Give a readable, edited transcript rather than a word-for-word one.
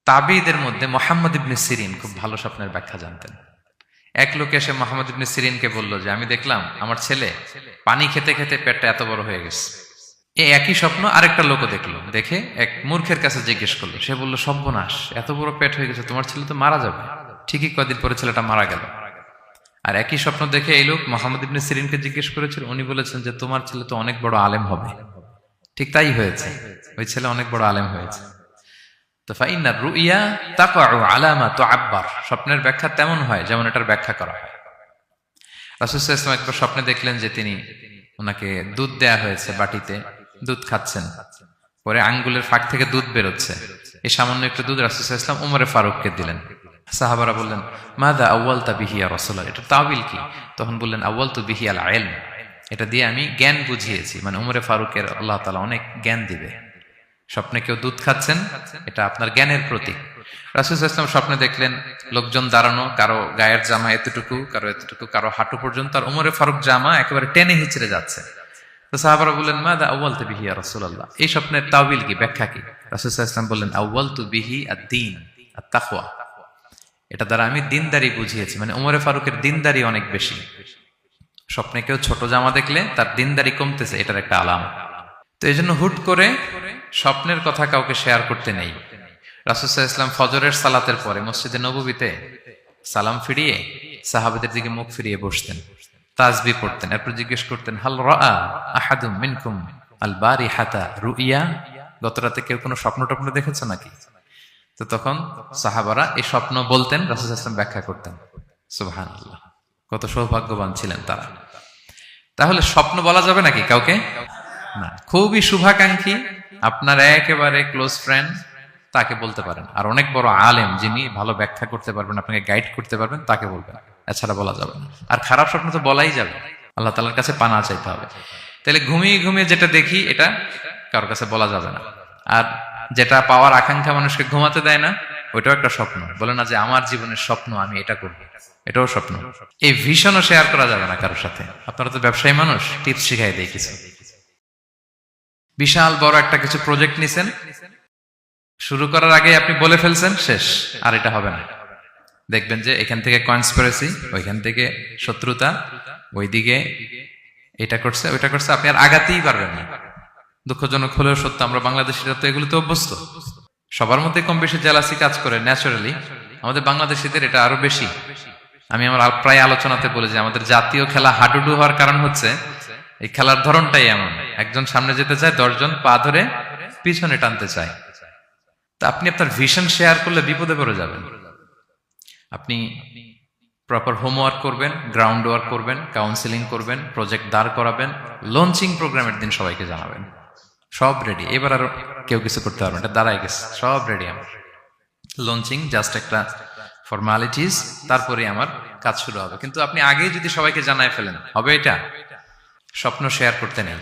তাবিঈদের মধ্যে মুহাম্মদ ইবনে সিরিন খুব ভালো স্বপ্নের ব্যাখ্যা জানতেন। এক লোক এসে মুহাম্মদ ইবনে সিরিনকে বলল যে আমি দেখলাম আমার ছেলে পানি খেতে খেতে পেটটা এত বড় হয়ে গেছে। এই একই স্বপ্ন আরেকটা লোকও দেখলো, দেখে এক মূর্খের কাছে জিজ্ঞেস করলো। সে বলল, সর্বনাশ, এত বড় পেট হয়ে গেছে, তোমার ছেলে তো মারা যাবে। ঠিকই কয়েকদিন পরে ছেলেটা মারা গেল। আর একই স্বপ্ন দেখে এই লোক মুহাম্মদ ইবনে সিরিনকে জিজ্ঞেস করেছিল, উনি বলেছেন যে তোমার ছেলে তো অনেক বড় আলেম হবে। ঠিক তাই হয়েছে, ওই ছেলে অনেক বড় আলেম হয়েছে। তো ফাইন্না রুইয়া তাকাউ আলা মা তুআব্বার, স্বপ্নের ব্যাখ্যা তেমন হয় যেমন এটার ব্যাখ্যা করা হয়। রাসূল সাল্লাল্লাহু আলাইহি ওয়াসাল্লাম একবার স্বপ্নে দেখলেন যে তিনি ওনাকে দুধ দেয়া হয়েছে, বাটিতে দুধ খাচ্ছেন, পরে আঙ্গুলের ফাঁক থেকে দুধ বেরোচ্ছে। এই সামান্য একটু দুধ রাসূল সাল্লাল্লাহু আলাইহি ওয়াসাল্লাম উমরে ফারুককে দিলেন। সাহাবারা বললেন, মাযা আউয়ালতা বিহি ইয়া রাসূলুল্লাহ, এটা তাওয়িল কি? তখন বললেন, আউয়ালতু বিহি আল ইলম, এটা দিয়ে আমি জ্ঞান বুঝিয়েছি, মানে উমরে ফারুকের আল্লাহ তাআলা অনেক জ্ঞান দিবে। স্বপ্নে কেউ দুধ খাচ্ছেন, এটা আপনার জ্ঞানের প্রতীক। রাসূল সাল্লাল্লাহু আলাইহি ওয়াসাল্লাম স্বপ্নে দেখলেন লোকজন দাঁড়ানো, কারো গায়ের জামা এতটুকু, কারো এতটুকু, কারো হাঁটু পর্যন্ত, আর উমরে ফারুক জামা একেবারে টেনে হিচড়ে যাচ্ছে। তো সাহাবারা বললেন, মাযা আউয়ালতু বিহি ইয়া রাসূলুল্লাহ, এই স্বপ্নের তাওয়িল কি, ব্যাখ্যা কি? রাসূল সাল্লাল্লাহু আলাইহি ওয়াসাল্লাম বললেন, আউয়ালতু বিহি আদ-দীন আত-তাকওয়া, এটা দ্বারা আমি দিনদারি বুঝিয়েছি, মানে উমরে ফারুকের দিনদারি অনেক বেশি। স্বপ্নে কেউ ছোট জামা দেখলে তার দিনদারি কমতেছে, এটার একটা আলামত। তো এই জন্য হুট করে স্বপ্নের কথা কাউকে শেয়ার করতে নেই। রাসূল সাল্লাল্লাহু আলাইহি ওয়াসাল্লাম ফজরের সালাতের পরে মসজিদে নববীতে সালাম ফিরিয়ে সাহাবাদের দিকে মুখ ফিরিয়ে বসতেন, তাসবিহ পড়তেন, এরপর জিজ্ঞেস করতেন, হাল রাআ আহাদুম মিনকুম আল বারিহাতা রুইয়া, গত রাতে কেউ কোনো স্বপ্ন টপ্ন দেখেছে নাকি? তো তখন সাহাবারা এই স্বপ্ন বলতেন, রাসূল সাল্লাল্লাহু আলাইহি ওয়াসাল্লাম ব্যাখ্যা করতেন। সুবহানাল্লাহ, কত সৌভাগ্যবান ছিলেন তারা। তাহলে স্বপ্ন বলা যাবে নাকি কাউকে? না। খুবই শুভাকাঙ্ক্ষী, আপনার একেবারে ক্লোজ ফ্রেন্ড, তাকে বলতে পারেন। আর অনেক বড় আলেম যিনি ভালো ব্যাখ্যা করতে পারবেন, আপনাকে গাইড করতে পারবেন, তাকে বলবেন, এছাড়া বলা যাবে না। আর খারাপ স্বপ্ন তো বলাই যাবে, আল্লাহ তাআলার কাছে পানা চাইতে হবে। তাহলে ঘুমিয়ে ঘুমিয়ে যেটা দেখি এটা কারোর কাছে বলা যাবে না। আর যেটা পাওয়ার আকাঙ্ক্ষা মানুষকে ঘুমাতে দেয় না, ওইটাও একটা স্বপ্ন। বলে না যে আমার জীবনের স্বপ্ন আমি এটা করব, এটাও স্বপ্ন। এই ভিশনও শেয়ার করা যাবে না কারোর সাথে। আপনারা তো ব্যবসায়ী মানুষ, টিপস শিখাই দেয় কিছু। বিশাল বড় একটা কিছু প্রজেক্ট নিছেন, শুরু করার আগে আপনি বলে ফেলছেন, শেষ, আর এটা হবে না। দেখবেন যে এখান থেকে কনস্পিরেসি, ওইখান থেকে শত্রুতা, ওইদিকে এটা করছে ওইটা করছে, আপনি আর আগাতেই পারবেন না। দুঃখজনক হলেও সত্য, আমরা বাংলাদেশিরা তো এগুলোতে অভ্যস্ত। সবার মধ্যে কম বেশি জেলাসি কাজ করে ন্যাচারালি, আমাদের বাংলাদেশিদের এটা আরো বেশি। আমি আমার প্রায় আলোচনাতে বলি যে আমাদের জাতীয় খেলা হাডুডু হওয়ার কারণ হচ্ছে এই খেলার ধরনটাই এমন, একজন সামনে যেতে চায়, 10 জন পা ধরে পিছনে টানতে চায়। তা আপনি আপনার ভিশন শেয়ার করলে বিপদে পড়ে যাবেন। আপনি প্রপার হোমওয়ার্ক করবেন, গ্রাউন্ড ওয়ার্ক করবেন, কাউন্সিলিং করবেন, প্রজেক্ট দাঁড় করাবেন, লঞ্চিং প্রোগ্রামের দিন সবাইকে জানাবেন। সব রেডি, এবার আর কেউ কিছু করতে পারবেন, এটা দাঁড়ায় গেছে, সব রেডি আমার। লঞ্চিং জাস্ট একটা ফর্মালিটিস, তারপরে আমার কাজ শুরু হবে। কিন্তু আপনি আগেই যদি সবাইকে জানায় ফেলেন, হবে এটা? স্বপ্ন শেয়ার করতে নেই।